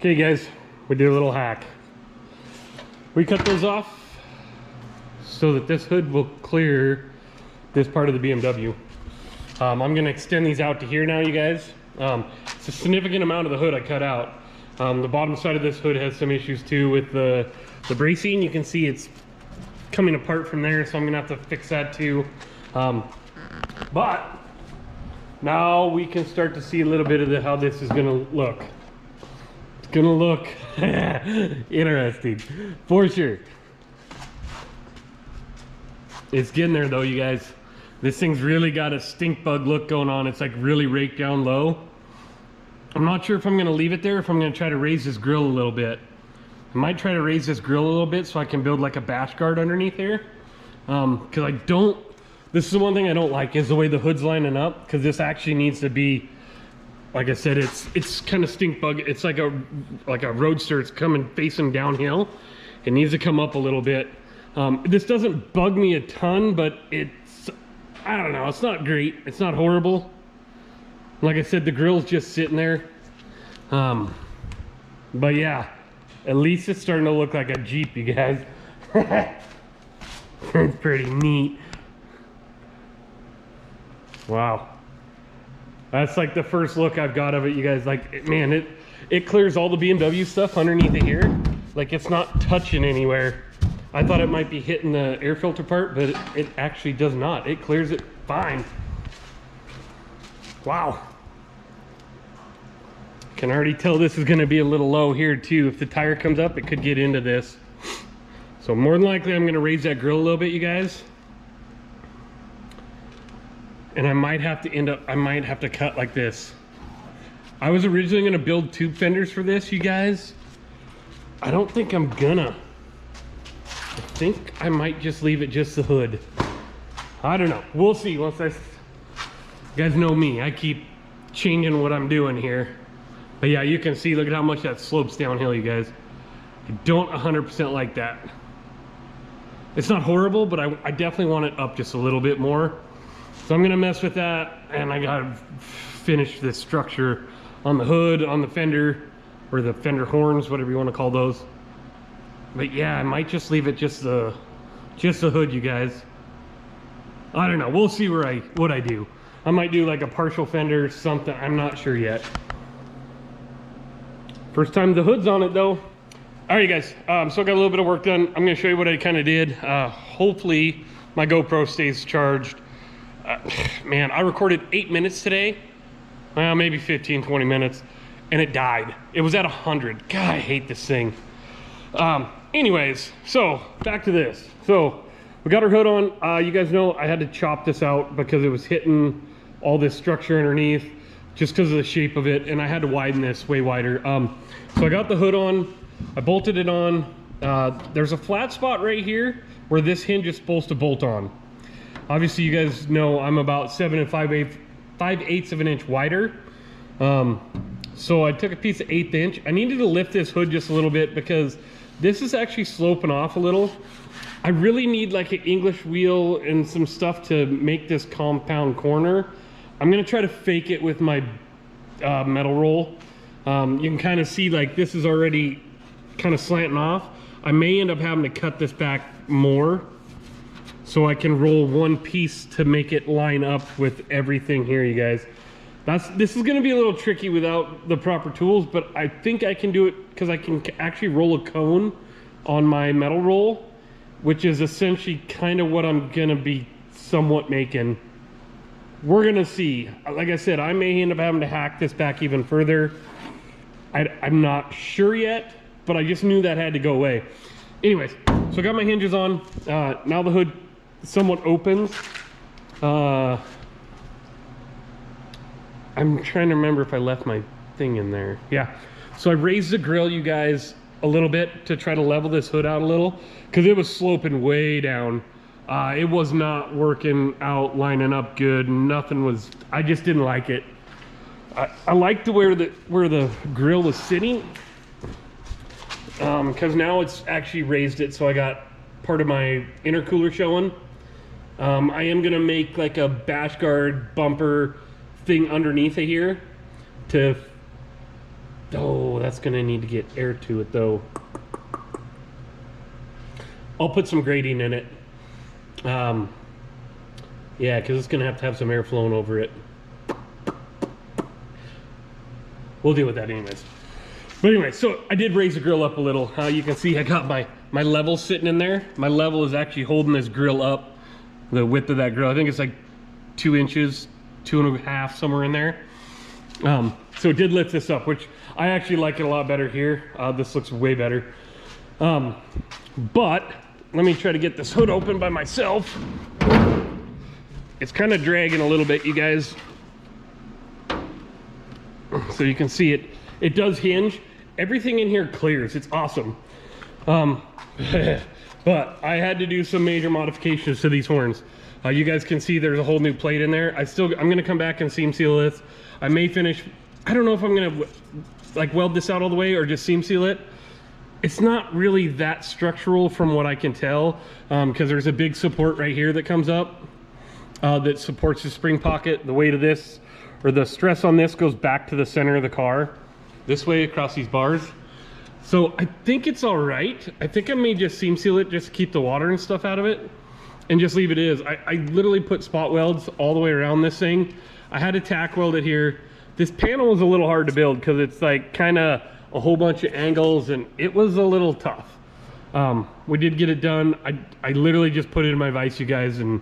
Okay guys, we did a little hack. We cut those off so that this hood will clear this part of the BMW. I'm gonna extend these out to here now, you guys. It's a significant amount of the hood I cut out. The bottom side of this hood has some issues too with the bracing. You can see it's coming apart from there, so I'm gonna have to fix that too. But now we can start to see a little bit of how this is gonna look. It's gonna look interesting, for sure. It's getting there though, you guys. This thing's really got a stink bug look going on. It's like really raked down low. I'm not sure if I'm gonna leave it there, if I'm gonna try to raise this grill a little bit. I might try to raise this grill a little bit so I can build like a bash guard underneath there. Cause I don't, this is the one thing I don't like, is the way the hood's lining up, because this actually needs to be, like I said, it's kind of stink bug. It's like a roadster. It's coming facing downhill. It needs to come up a little bit. This doesn't bug me a ton, but it's, I don't know, it's not great. It's not horrible. Like I said, the grill's just sitting there. But yeah, at least it's starting to look like a Jeep, you guys. It's pretty neat. Wow. That's like the first look I've got of it, you guys. Like, man, it clears all the BMW stuff underneath it here. Like, it's not touching anywhere. I thought it might be hitting the air filter part, but it actually does not. It clears it fine. Wow. Can already tell this is gonna be a little low here too. If the tire comes up, it could get into this. So more than likely, I'm gonna raise that grill a little bit, you guys. And I might have to cut like this. I was originally gonna build tube fenders for this, you guys. I don't think I'm gonna. I think I might just leave it just the hood. I don't know, we'll see once you guys know me, I keep changing what I'm doing here. But yeah, you can see, look at how much that slopes downhill, you guys. I don't 100% like that. It's not horrible, but I definitely want it up just a little bit more. So I'm gonna mess with that, and I gotta finish this structure on the hood, on the fender, or the fender horns, whatever you wanna call those. But yeah, I might just leave it just the hood, you guys. I don't know, we'll see what I do. I might do like a partial fender or something, I'm not sure yet. First time the hood's on it though. All right, guys, so I got a little bit of work done. I'm gonna show you what I kind of did. Hopefully my GoPro stays charged. Man, I recorded 8 minutes today. Well, maybe 15, 20 minutes, and it died. It was at 100. God, I hate this thing. Anyways, so back to this. So we got our hood on. You guys know I had to chop this out because it was hitting all this structure underneath just because of the shape of it, and I had to widen this way wider. So I got the hood on, I bolted it on. There's a flat spot right here where this hinge is supposed to bolt on. Obviously, you guys know I'm about 7 5/8 of an inch wider. So I took a piece of 1/8 inch. I needed to lift this hood just a little bit because this is actually sloping off a little. I really need like an English wheel and some stuff to make this compound corner. I'm gonna try to fake it with my metal roll. You can kind of see like this is already kind of slanting off. I may end up having to cut this back more so I can roll one piece to make it line up with everything here, you guys. This is gonna be a little tricky without the proper tools, but I think I can do it because I can actually roll a cone on my metal roll, which is essentially kind of what I'm gonna be somewhat making. We're gonna see. Like I said, I may end up having to hack this back even further. I'm not sure yet, but I just knew that had to go away. Anyways, so I got my hinges on. Now the hood somewhat opens. I'm trying to remember if I left my thing in there. Yeah, so I raised the grill, you guys, a little bit to try to level this hood out a little because it was sloping way down. It was not working out, lining up good. Nothing was, I just didn't like it. I liked where the grill was sitting because now it's actually raised it, so I got part of my intercooler showing. I am gonna make like a bash guard bumper thing underneath it here to, oh, That's gonna need to get air to it though. I'll put some grating in it. Yeah, because it's gonna have to have some air flowing over it. We'll deal with that anyways. But anyway, so I did raise the grill up a little. You can see I got my level sitting in there. My level is actually holding this grill up, the width of that grill. I think it's like 2 inches, 2.5, somewhere in there. So it did lift this up, which I actually like it a lot better here. This looks way better. But let me try to get this hood open by myself. It's kind of dragging a little bit, you guys. So you can see it does hinge. Everything in here clears. It's awesome. But I had to do some major modifications to these horns. You guys can see there's a whole new plate in there. I'm gonna come back and seam seal this. I may finish, I don't know if I'm gonna like weld this out all the way or just seam seal it. It's not really that structural from what I can tell, because there's a big support right here that comes up that supports the spring pocket. The weight of this, or the stress on this, goes back to the center of the car this way across these bars. So I think it's all right. I think I may just seam seal it just to keep the water and stuff out of it and just leave it as. I literally put spot welds all the way around this thing. I had to tack weld it here. This panel was a little hard to build because it's like kind of a whole bunch of angles and it was a little tough. We did get it done. I literally just put it in my vise, you guys, and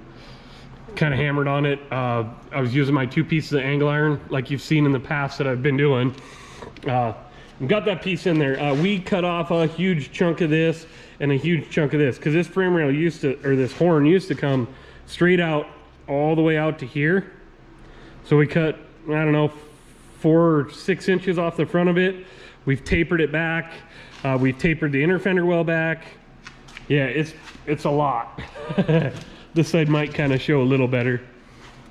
kind of hammered on it. I was using my 2 pieces of angle iron like you've seen in the past that I've been doing. Got that piece in there. We cut off a huge chunk of this and a huge chunk of this because this frame rail used to, or this horn used to come straight out all the way out to here. So we cut, I don't know, 4 or 6 inches off the front of it. We've tapered it back. We've tapered the inner fender well back. Yeah, it's a lot. This side might kind of show a little better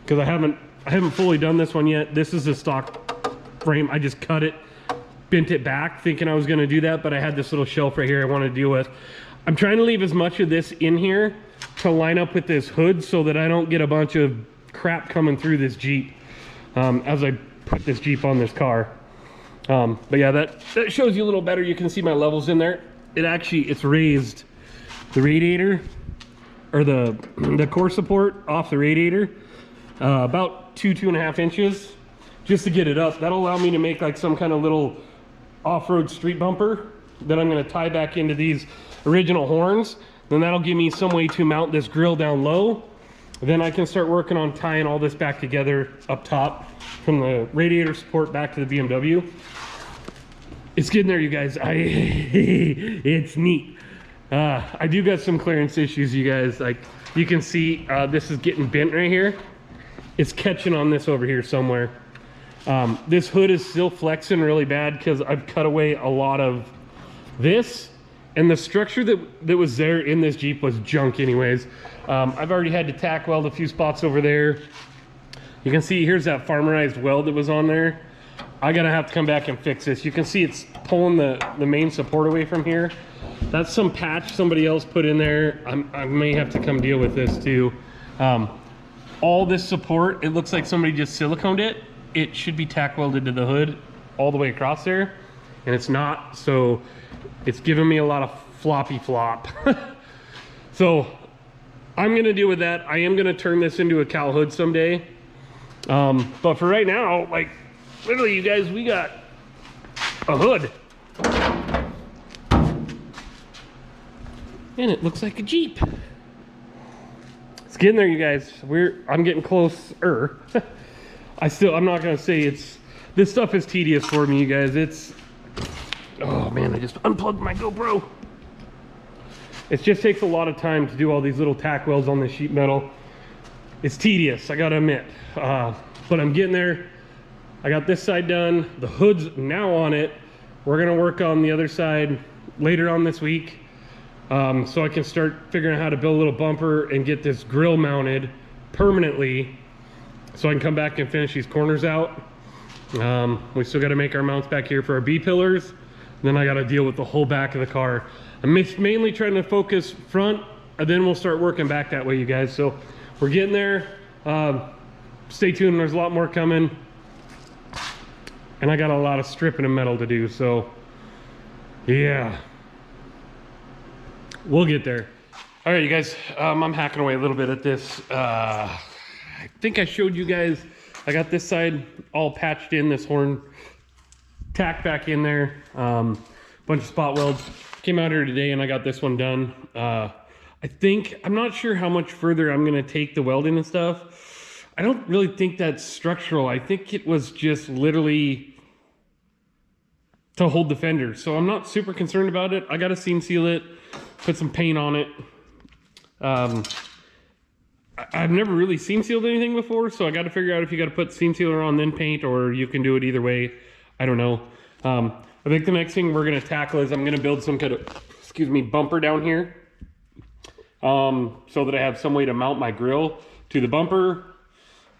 because I haven't fully done this one yet. This is a stock frame. I just cut it, bent it back thinking I was going to do that, but I had this little shelf right here I wanted to deal with. I'm trying to leave as much of this in here to line up with this hood so that I don't get a bunch of crap coming through this Jeep as I put this Jeep on this car. But yeah, that shows you a little better. You can see my levels in there. It's raised the radiator, or the core support off the radiator about 2.5 inches just to get it up. That'll allow me to make like some kind of little off-road street bumper that I'm going to tie back into these original horns. Then that'll give me some way to mount this grill down low. Then I can start working on tying all this back together up top from the radiator support back to the BMW. It's getting there, you guys. It's neat. I do got some clearance issues, you guys. Like you can see, this is getting bent right here. It's catching on this over here somewhere. This hood is still flexing really bad because I've cut away a lot of this, and the structure that was there in this Jeep was junk anyways. I've already had to tack weld a few spots over there. You can see here's that farmerized weld that was on there. I gotta have to come back and fix this. You can see it's pulling the main support away from here. That's some patch somebody else put in there. I may have to come deal with this too. All this support, it looks like somebody just siliconed it. It should be tack welded to the hood all the way across there, and it's not, so it's giving me a lot of floppy flop. So I'm gonna deal with that. I am gonna turn this into a cowl hood someday. But for right now, like literally you guys, we got a hood. And it looks like a Jeep. It's getting there, you guys. I'm getting closer. I'm not gonna say this stuff is tedious for me, you guys. Oh man, I just unplugged my GoPro. It just takes a lot of time to do all these little tack welds on this sheet metal. It's tedious, I gotta admit. But I'm getting there. I got this side done. The hood's now on it. We're gonna work on the other side later on this week. So I can start figuring out how to build a little bumper and get this grill mounted permanently so I can come back and finish these corners out. We still got to make our mounts back here for our B pillars. Then I got to deal with the whole back of the car. I'm mainly trying to focus front, and then we'll start working back that way, you guys. So we're getting there. Stay tuned, there's a lot more coming. And I got a lot of stripping of metal to do, so Yeah, we'll get there. All right, you guys, I'm hacking away a little bit at this. I think I showed you guys, I got this side all patched in, this horn tacked back in there, bunch of spot welds. Came out here today and I got this one done. I'm not sure how much further I'm gonna take the welding and stuff. I don't really think that's structural. I think it was just literally to hold the fender. So I'm not super concerned about it. I got to seam seal it, put some paint on it. I've never really seam sealed anything before, so I got to figure out if you got to put seam sealer on then paint, or you can do it either way. I don't know. I think the next thing we're going to tackle is I'm going to build some kind of, bumper down here, so that I have some way to mount my grill to the bumper,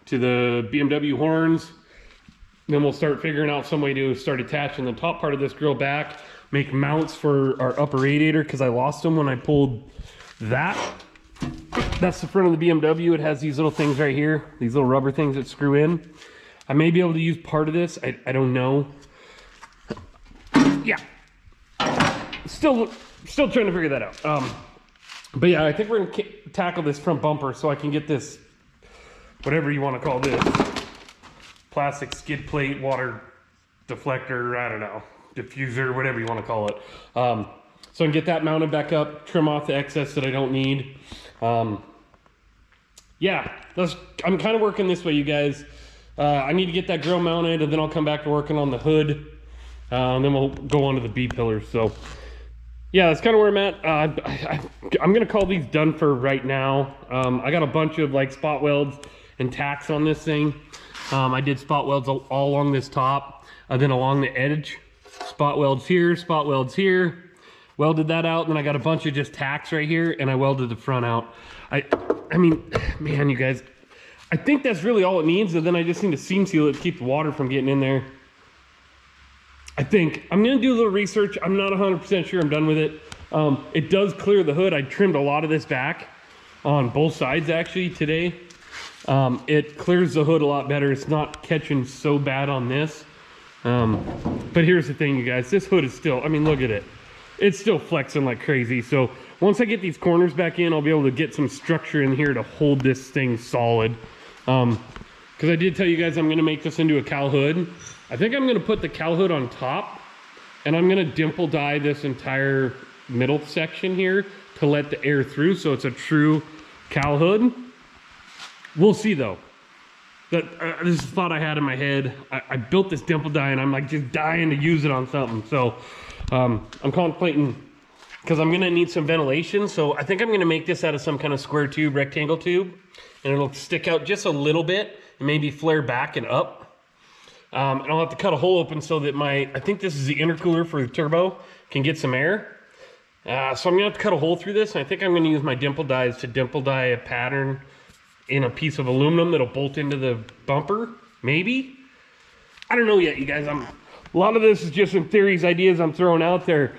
to the BMW horns. Then we'll start figuring out some way to start attaching the top part of this grill back, make mounts for our upper radiator, because I lost them when I pulled that. That's the front of the BMW. It has these little things right here, these little rubber things that screw in. I may be able to use part of this. I don't know. Yeah. Still trying to figure that out. But yeah, I think we're gonna tackle this front bumper so I can get this, whatever you want to call this, plastic skid plate, water deflector, I don't know, diffuser, whatever you want to call it. So I can get that mounted back up, trim off the excess that I don't need. Yeah, I'm kind of working this way, you guys. I need to get that grill mounted, and then I'll come back to working on the hood. And then we'll go on to the B pillars. So yeah, that's kind of where I'm at. I'm gonna call these done for right now. I got a bunch of like spot welds and tacks on this thing. I did spot welds all along this top, then along the edge. Spot welds here, welded that out, and then I got a bunch of just tacks right here, and I welded the front out. I mean, man, you guys, I think that's really all it needs, and then I just need to seam seal it to keep the water from getting in there. I think I'm gonna do a little research. I'm not 100% sure I'm done with it. It does clear the hood. I trimmed a lot of this back on both sides actually today. It clears the hood a lot better. It's not catching so bad on this. But here's the thing, you guys, this hood is still, I mean, look at it. It's still flexing like crazy. So once I get these corners back in, I'll be able to get some structure in here to hold this thing solid. Because I did tell you guys I'm gonna make this into a cowl hood. I think I'm gonna put the cowl hood on top, and I'm gonna dimple dye this entire middle section here to let the air through, so it's a true cowl hood. We'll see though. This is a thought I had in my head. I built this dimple dye, and I'm like just dying to use it on something. So I'm contemplating, because I'm gonna need some ventilation. So I think I'm gonna make this out of some kind of square tube, rectangle tube, and it'll stick out just a little bit and maybe flare back and up. And I'll have to cut a hole open so that I think this is the intercooler for the turbo, can get some air. So I'm gonna have to cut a hole through this, and I think I'm gonna use my dimple dyes to dimple dye a pattern in a piece of aluminum that'll bolt into the bumper, maybe. I don't know yet, you guys. A lot of this is just some theories, ideas I'm throwing out there.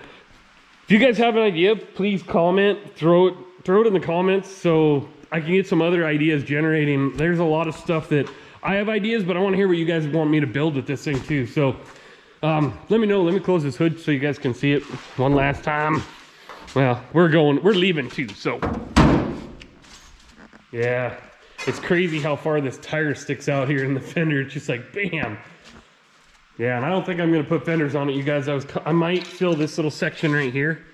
If you guys have an idea, please comment, throw it in the comments so I can get some other ideas generating. There's a lot of stuff that I have ideas, but I want to hear what you guys want me to build with this thing too. So let me know. Let me close this hood so you guys can see it one last time. Well, we're leaving too, so yeah. It's crazy how far this tire sticks out here in the fender. It's just like, bam. Yeah, and I don't think I'm gonna put fenders on it, you guys. I might fill this little section right here.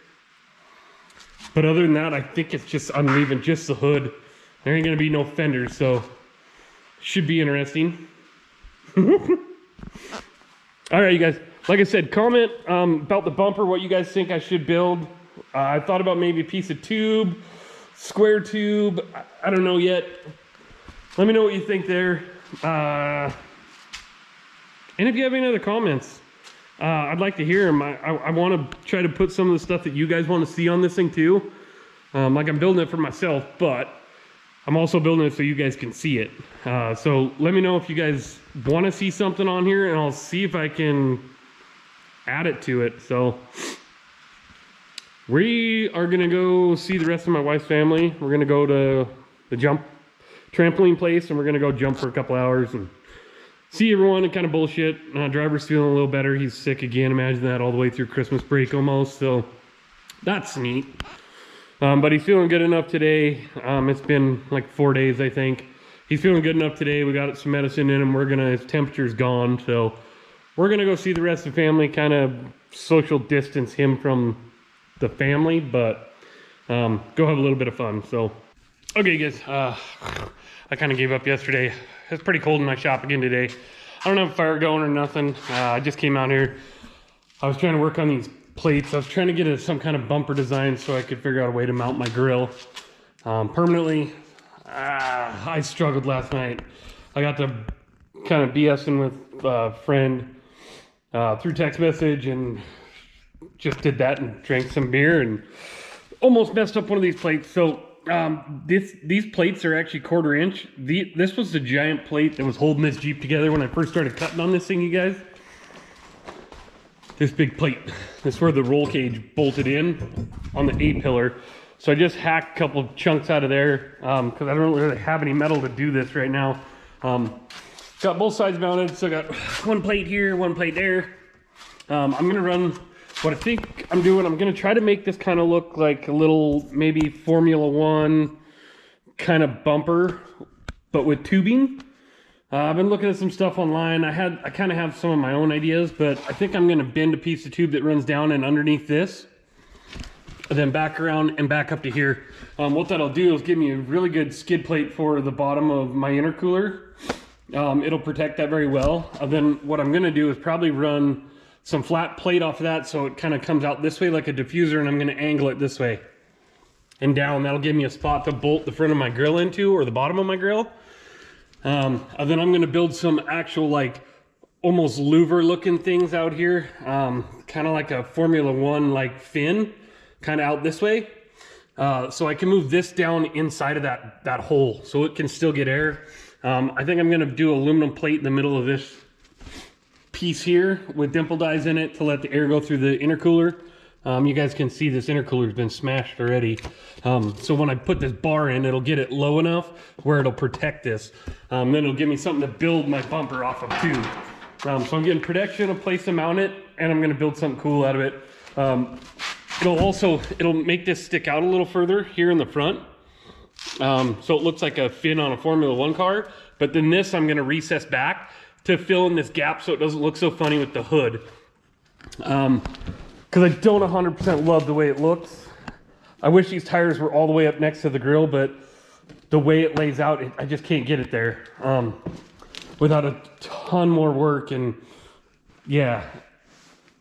But other than that, I think it's just, I'm leaving just the hood. There ain't gonna be no fenders, so should be interesting. All right, you guys. Like I said, comment about the bumper, what you guys think I should build. I thought about maybe a piece of tube, square tube. I don't know yet. Let me know what you think there. And if you have any other comments, I'd like to hear them. I want to try to put some of the stuff that you guys want to see on this thing too. Like I'm building it for myself, but I'm also building it so you guys can see it. So let me know if you guys want to see something on here, and I'll see if I can add it to it. So we are gonna go see the rest of my wife's family. We're gonna go to the trampoline place, and we're gonna go jump for a couple hours and see everyone and kind of bullshit. Driver's feeling a little better. He's sick again. Imagine that all the way through Christmas break almost. So that's neat. But he's feeling good enough today. It's been like 4 days, I think. He's feeling good enough today. We got some medicine in him. His temperature's gone. So we're gonna go see the rest of the family, kind of social distance him from the family, but go have a little bit of fun. So, okay guys, I kind of gave up yesterday. It's pretty cold in my shop again today. I don't have a fire going or nothing. I just came out here. I was trying to work on these plates. I was trying to get some kind of bumper design so I could figure out a way to mount my grill permanently. I struggled last night. I got to kind of BSing with a friend through text message and just did that and drank some beer and almost messed up one of these plates. So these plates are actually 1/4 inch. This was the giant plate that was holding this Jeep together when I first started cutting on this thing, you guys. This big plate. This is where the roll cage bolted in on the A-pillar. So I just hacked a couple of chunks out of there because I don't really have any metal to do this right now. Got both sides mounted, so I got one plate here, one plate there. I'm gonna run, what I think I'm doing, I'm gonna try to make this kind of look like a little, maybe Formula One kind of bumper, but with tubing. I've been looking at some stuff online. I kind of have some of my own ideas, but I think I'm gonna bend a piece of tube that runs down and underneath this, and then back around and back up to here. What that'll do is give me a really good skid plate for the bottom of my intercooler. It'll protect that very well. Then what I'm gonna do is probably run some flat plate off of that so it kind of comes out this way like a diffuser, and I'm gonna angle it this way and down. That'll give me a spot to bolt the front of my grill into, or the bottom of my grill. And then I'm gonna build some actual like almost louver looking things out here. Kind of like a Formula One like fin, kind of out this way. So I can move this down inside of that hole so it can still get air. I think I'm gonna do aluminum plate in the middle of this piece here with dimple dies in it to let the air go through the intercooler. You guys can see this intercooler's been smashed already. So when I put this bar in, it'll get it low enough where it'll protect this. Then it'll give me something to build my bumper off of too. So I'm getting protection, a place to mount it, and I'm gonna build something cool out of it. It'll make this stick out a little further here in the front. So it looks like a fin on a Formula One car, but then this I'm gonna recess back to fill in this gap so it doesn't look so funny with the hood. Because I don't 100% love the way it looks. I wish these tires were all the way up next to the grill, but the way it lays out, I just can't get it there without a ton more work. And yeah,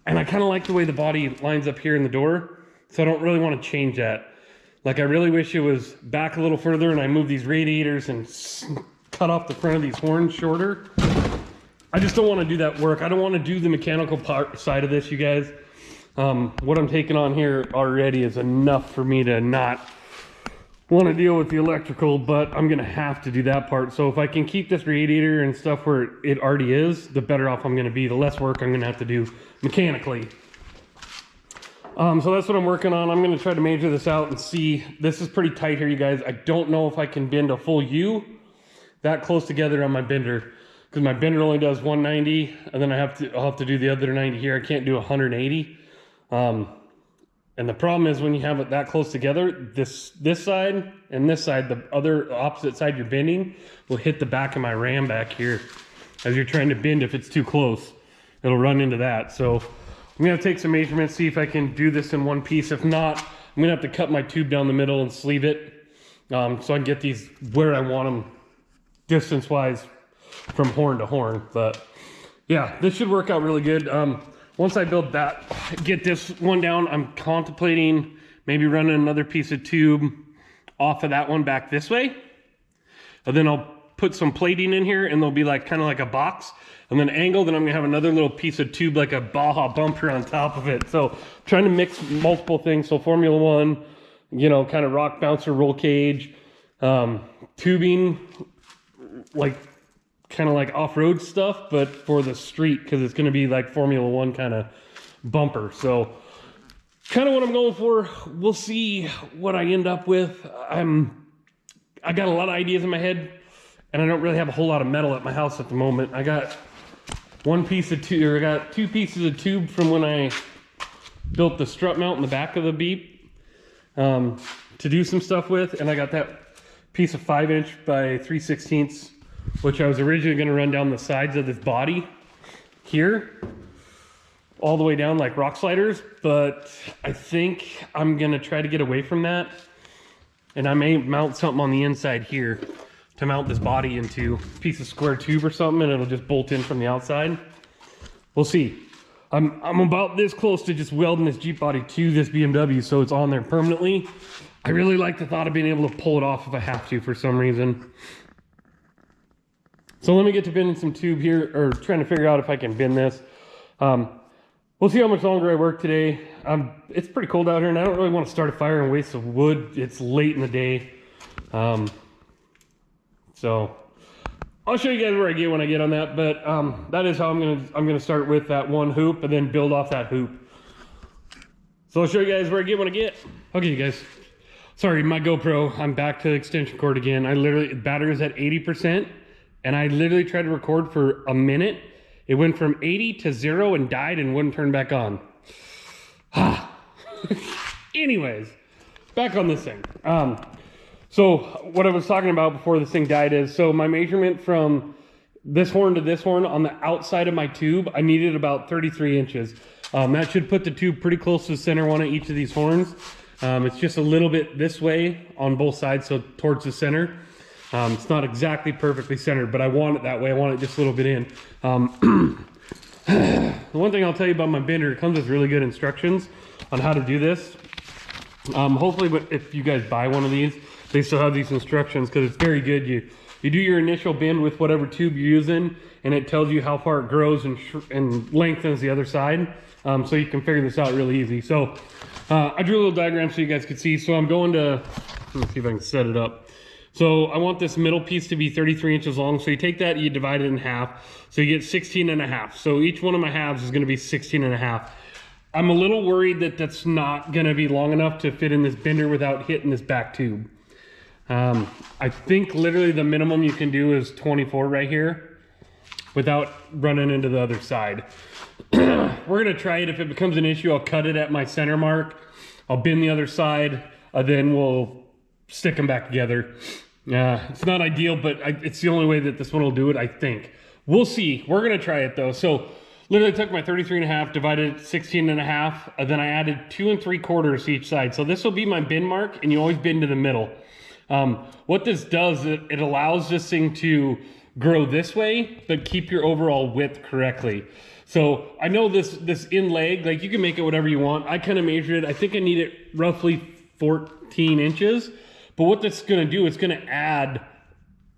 and I kind of like the way the body lines up here in the door, so I don't really want to change that. Like, I really wish it was back a little further and I move these radiators and cut off the front of these horns shorter. I just don't want to do that work. I don't want to do the mechanical part side of this, you guys. What I'm taking on here already is enough for me to not want to deal with the electrical, but I'm gonna have to do that part. So if I can keep this radiator and stuff where it already is, the better off I'm gonna be, the less work I'm gonna have to do mechanically. So that's what I'm working on. I'm gonna try to measure this out and see. This is pretty tight here, you guys. I don't know if I can bend a full U that close together on my bender, because my bender only does 190, and then I'll have to do the other 90 here. I can't do 180. And the problem is when you have it that close together, this side and this side, the other opposite side you're bending, will hit the back of my ram back here. As you're trying to bend, if it's too close, it'll run into that. So I'm gonna take some measurements, see if I can do this in one piece. If not, I'm gonna have to cut my tube down the middle and sleeve it, so I can get these where I want them distance-wise from horn to horn. But yeah, this should work out really good. Once I build that, get this one down, I'm contemplating maybe running another piece of tube off of that one back this way. And then I'll put some plating in here and they'll be like kind of like a box. And then angle, then I'm gonna have another little piece of tube like a Baja bumper on top of it. So trying to mix multiple things. So Formula One, you know, kind of rock bouncer, roll cage, tubing, like kind of like off-road stuff, but for the street, because it's going to be like Formula One kind of bumper. So kind of what I'm going for. We'll see what I end up with. I got a lot of ideas in my head, and I don't really have a whole lot of metal at my house at the moment. I got one piece of tube, or I got 2 pieces of tube from when I built the strut mount in the back of the Beep to do some stuff with, and I got that piece of 5" by 3/16, which I was originally going to run down the sides of this body here, all the way down like rock sliders, but I think I'm going to try to get away from that, and I may mount something on the inside here to mount this body into a piece of square tube or something, and it'll just bolt in from the outside. We'll see. I'm about this close to just welding this Jeep body to this BMW so it's on there permanently. I really like the thought of being able to pull it off if I have to for some reason. So let me get to bending some tube here, or trying to figure out if I can bend this. We'll see how much longer I work today. It's pretty cold out here, and I don't really want to start a fire and waste of wood. It's late in the day. So I'll show you guys where I get when I get on that, but that is how I'm gonna start with that one hoop and then build off that hoop. So I'll show you guys where I get when I get. Okay, you guys. Sorry, my GoPro, I'm back to extension cord again. Battery is at 80%, and I literally tried to record for a minute. It went from 80 to 0 and died and wouldn't turn back on. Anyways, back on this thing. So what I was talking about before this thing died is, so my measurement from this horn to this horn on the outside of my tube, I needed about 33 inches. That should put the tube pretty close to the center one of each of these horns. It's just a little bit this way on both sides, so towards the center. It's not exactly perfectly centered, but I want it that way. I want it just a little bit in. The one thing I'll tell you about my bender, it comes with really good instructions on how to do this. Hopefully, if you guys buy one of these, they still have these instructions, because it's very good. You do your initial bend with whatever tube you're using, and it tells you how far it grows and lengthens the other side. So you can figure this out really easy. So I drew a little diagram so you guys could see. So I'm going to, let me see if I can set it up. So I want this middle piece to be 33 inches long. So you take that, you divide it in half. So you get 16.5. So each one of my halves is going to be 16.5. I'm a little worried that that's not going to be long enough to fit in this bender without hitting this back tube. I think literally the minimum you can do is 24 right here without running into the other side. We're going to try it. If it becomes an issue, I'll cut it at my center mark. I'll bend the other side, then we'll stick them back together. It's not ideal, but it's the only way that this one will do it, I think. We'll see. We're going to try it though. So literally took my 33.5, divided it 16.5, and then I added 2 3/4 to each side. So this will be my bend mark, and you always bend to the middle. What this does, it allows this thing to grow this way, but keep your overall width correctly. So I know this in leg, like you can make it whatever you want. I kind of measured it. I think I need it roughly 14 inches. But what that's going to do, it's going to add,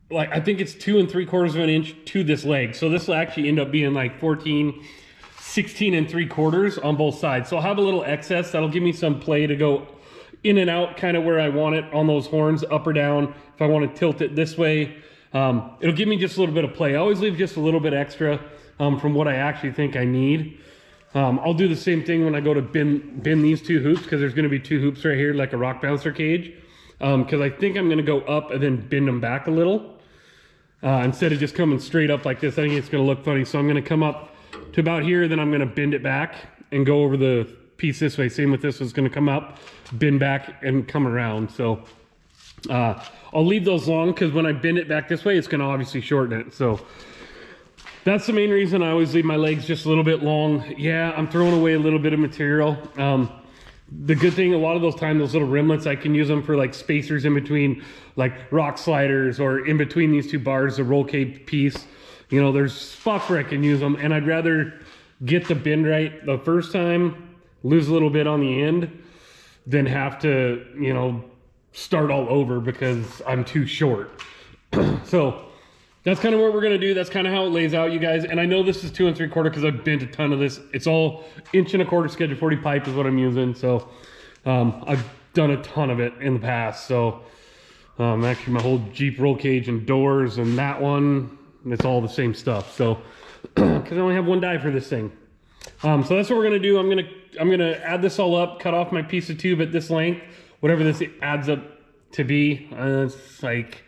like, I think it's 2 3/4 of an inch to this leg. So this will actually end up being like 16 3/4 on both sides. So I'll have a little excess. That'll give me some play to go in and out kind of where I want it on those horns, up or down. If I want to tilt it this way, it'll give me just a little bit of play. I always leave just a little bit extra from what I actually think I need. I'll do the same thing when I go to bend these 2 hoops, because there's going to be 2 hoops right here like a rock bouncer cage. Because I think I'm going to go up and then bend them back a little. Instead of just coming straight up like this, I think it's going to look funny. So I'm going to come up to about here, then I'm going to bend it back and go over the piece this way. Same with this, it's going to come up, bend back, and come around. So I'll leave those long, because when I bend it back this way, it's going to obviously shorten it. So that's the main reason I always leave my legs just a little bit long. Yeah, I'm throwing away a little bit of material. The good thing, a lot of those times, those little rimlets, I can use them for like spacers in between like rock sliders, or in between these 2 bars, the roll cage piece. You know, there's spots where I can use them, and I'd rather get the bend right the first time, lose a little bit on the end, than have to, you know, start all over because I'm too short. So that's kind of what we're going to do. That's kind of how it lays out, you guys. And I know this is 2 3/4 because I've bent a ton of this. It's all 1 1/4 schedule 40 pipe is what I'm using. So I've done a ton of it in the past. So actually my whole Jeep roll cage and doors and that one, it's all the same stuff. So because I only have 1 die for this thing. So that's what we're going to do. I'm gonna add this all up, cut off my piece of tube at this length, whatever this adds up to be. It's like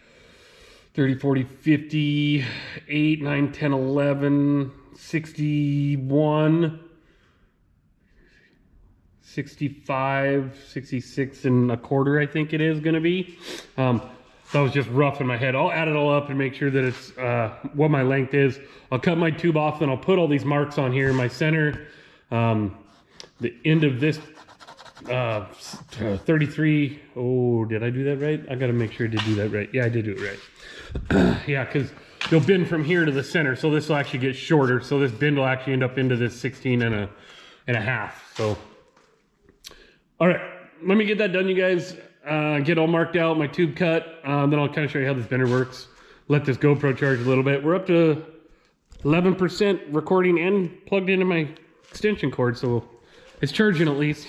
30, 40, 50, 8, 9, 10, 11, 61, 65, 66 and a quarter, I think it is going to be. That was just rough in my head. I'll add it all up and make sure that it's what my length is. I'll cut my tube off, then I'll put all these marks on here in my center. The end of this 33. Oh, did I do that right? I got to make sure I did do that right. Yeah, I did do it right. Yeah, because you'll bend from here to the center, so this will actually get shorter. So this bend will actually end up into this 16 and a half. So, all right, let me get that done, you guys. Get all marked out, my tube cut. Then I'll kind of show you how this bender works. Let this GoPro charge a little bit. We're up to 11% recording and plugged into my extension cord, so it's charging at least.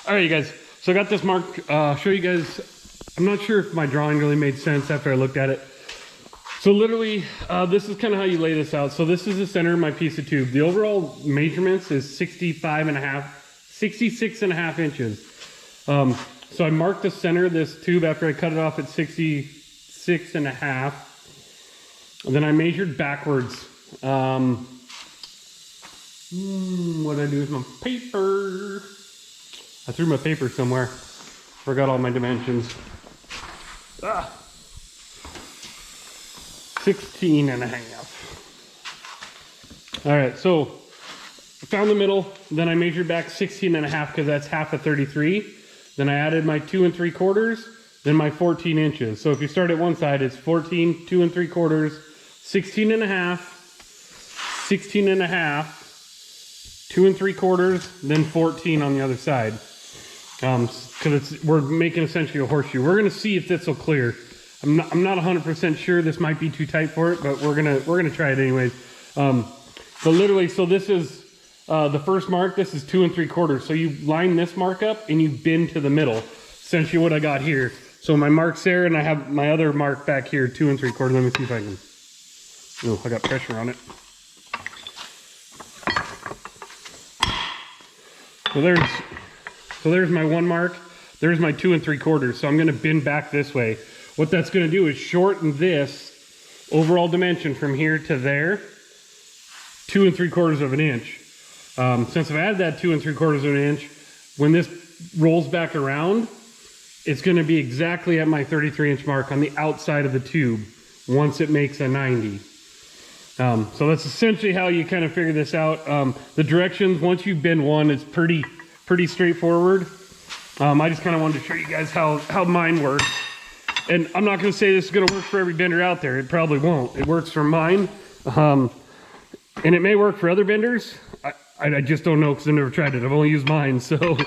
All right, you guys. So I got this marked. Show you guys. I'm not sure if my drawing really made sense after I looked at it. So literally, this is kind of how you lay this out. So this is the center of my piece of tube. The overall measurements is 66 and a half inches. So I marked the center of this tube after I cut it off at 66 and a half. And then I measured backwards. What did I do with my paper? I threw my paper somewhere. Forgot all my dimensions. 16 and a half. All right, so I found the middle, then I measured back 16 and a half because that's half of 33. Then I added my 2 3/4, then my 14 inches. So if you start at one side, it's 14, 2 3/4, 16 and a half, 16 and a half, 2 3/4, then 14 on the other side. Because we're making essentially a horseshoe. We're gonna see if this will clear. I'm not 100% sure. This might be too tight for it, but we're gonna try it anyways. So literally, so this is the first mark. This is 2 3/4. So you line this mark up and you bend to the middle. Essentially, what I got here. So my mark's there, and I have my other mark back here, 2 3/4. Let me see if I can. Oh, I got pressure on it. So there's my one mark. There's my 2 3/4. So I'm going to bend back this way. What that's going to do is shorten this overall dimension from here to there, 2 3/4 of an inch. Since I've added that 2 3/4 of an inch, when this rolls back around, it's going to be exactly at my 33-inch mark on the outside of the tube once it makes a 90. So that's essentially how you kind of figure this out. The directions, once you bend one, it's pretty straightforward. I just kind of wanted to show you guys how mine works. And I'm not going to say this is going to work for every bender out there. It probably won't. It works for mine. And it may work for other benders. I just don't know because I've never tried it. I've only used mine. So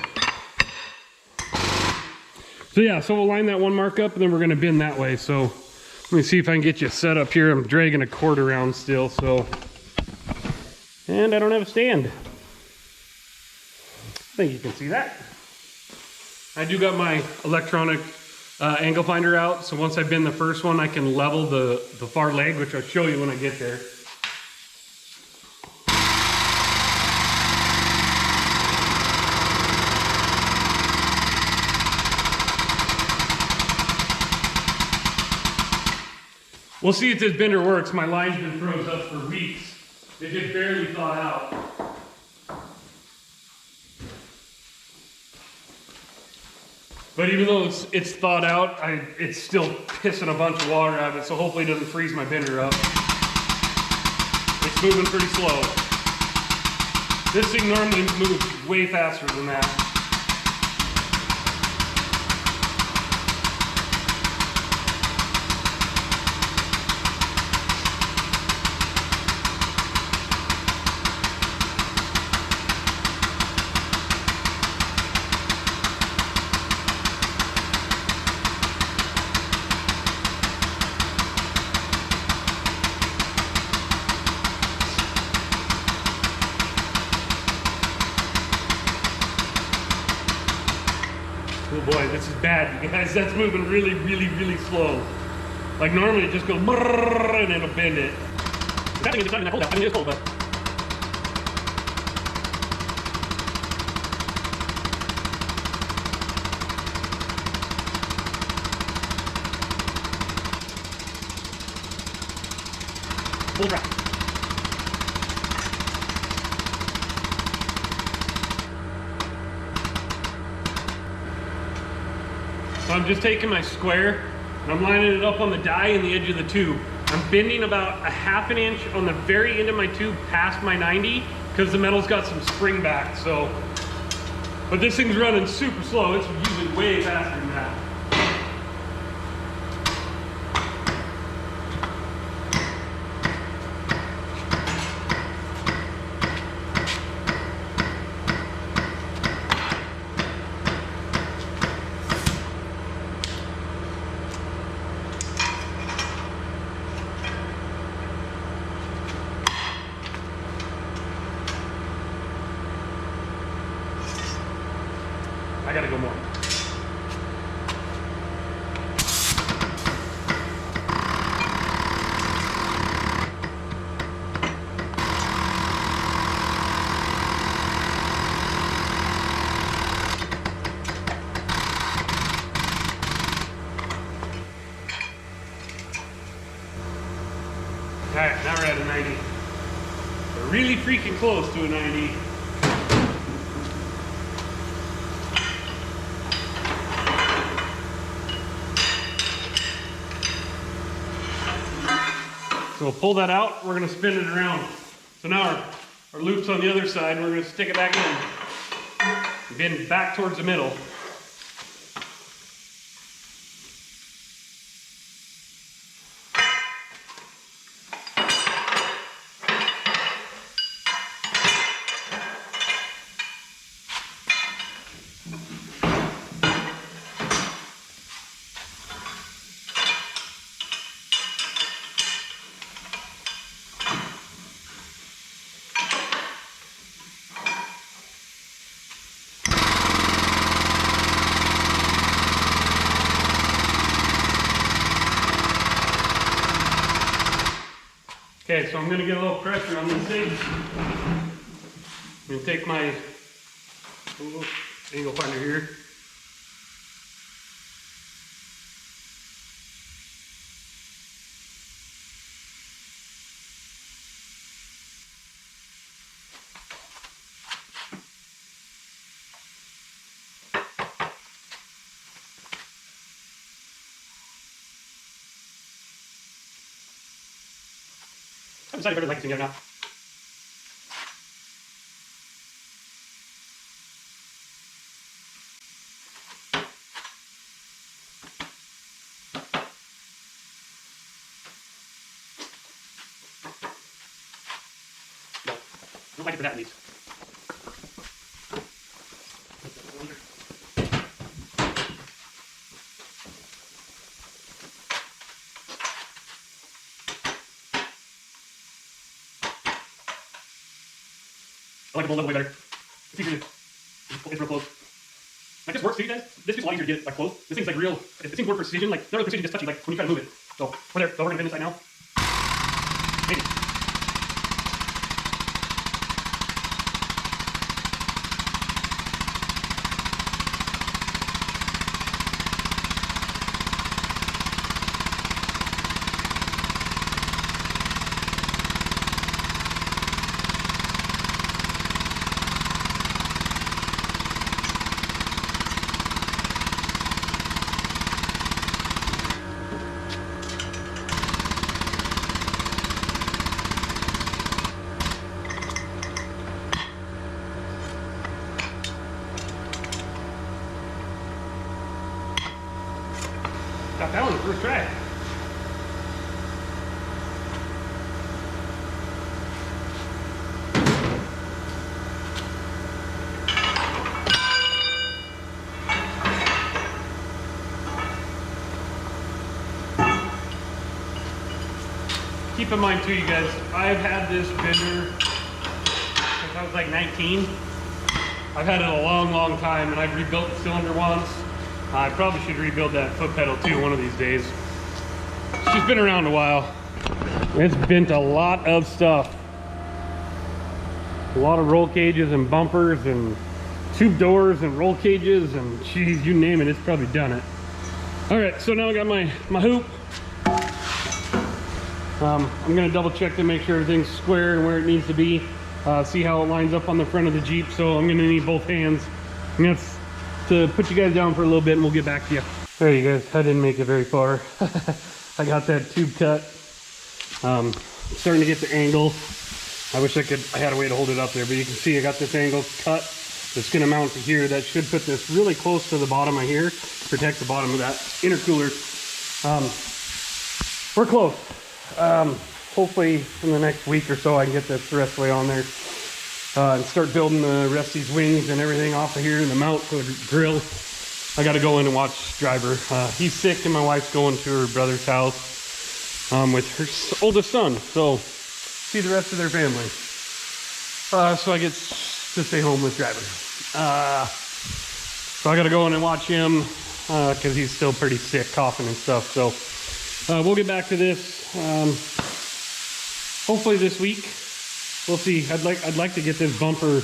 yeah, so we'll line that one mark up and then we're going to bend that way. So let me see if I can get you set up here. I'm dragging a cord around still. And I don't have a stand. I think you can see that. I do got my electronic angle finder out. So once I bend the first one, I can level the far leg, which I'll show you when I get there. We'll see if this bender works. My line's been froze up for weeks. It just barely thawed out. But even though it's thawed out, it's still pissing a bunch of water out of it, so hopefully it doesn't freeze my bender up. It's moving pretty slow. This thing normally moves way faster than that. Oh boy, this is bad, you guys. That's moving really, really, really slow. Like normally it just goes brrrr and it'll bend it. That thing is not hold out. I mean, it's cold, but. full drive. So I'm just taking my square and I'm lining it up on the die in the edge of the tube. I'm bending about a ½ inch on the very end of my tube past my 90 because the metal's got some spring back. So, but this thing's running super slow. It's usually way faster than that. I gotta go more. All right, now we're at a 90. We're really freaking close to a 90. So we'll pull that out, we're gonna spin it around. So now our loop's on the other side, and we're gonna stick it back in. Bend back towards the middle. Okay, so I'm gonna get a little pressure on this thing. I'm gonna take my angle finder here. I haven't decided if I like this thing yet or not. No, I don't like it for that at least. I like the bowl way better. It's easier to, it's real close. Like this works too, you guys. This is a lot easier to get like close. This thing's like real, it seems more precision, like not really precision, just touchy, like when you try to move it. So we're there, so we're gonna bend this side now. Maybe. Got that on the first try. Keep in mind too, you guys, I've had this bender since I was like 19. I've had it a long, long time, and I've rebuilt the cylinder once. I probably should rebuild that foot pedal too one of these days. It's just been around a while. It's bent a lot of stuff. A lot of roll cages and bumpers and tube doors and roll cages and geez, you name it, it's probably done it. All right, so now I got my hoop. I'm gonna double check to make sure everything's square and where it needs to be. See how it lines up on the front of the Jeep. So I'm gonna need both hands. And that's to put you guys down for a little bit and we'll get back to you. There you guys, I didn't make it very far. I got that tube cut. Starting to get the angle. I wish I had a way to hold it up there, but you can see I got this angle cut. It's gonna mount to here. That should put this really close to the bottom of here, protect the bottom of that intercooler. We're close. Hopefully in the next week or so I can get this the rest of the way on there and start building the rest of these wings and everything off of here and the mount for the grill. I got to go in and watch driver. He's sick and my wife's going to her brother's house with her oldest son, so see the rest of their family. So I get to stay home with driver. So I got to go in and watch him because he's still pretty sick, coughing and stuff. So we'll get back to this hopefully this week. We'll see. I'd like to get this bumper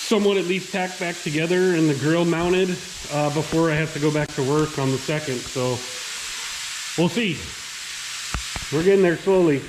somewhat at least tacked back together and the grill mounted before I have to go back to work on the 2nd. So we'll see. We're getting there slowly.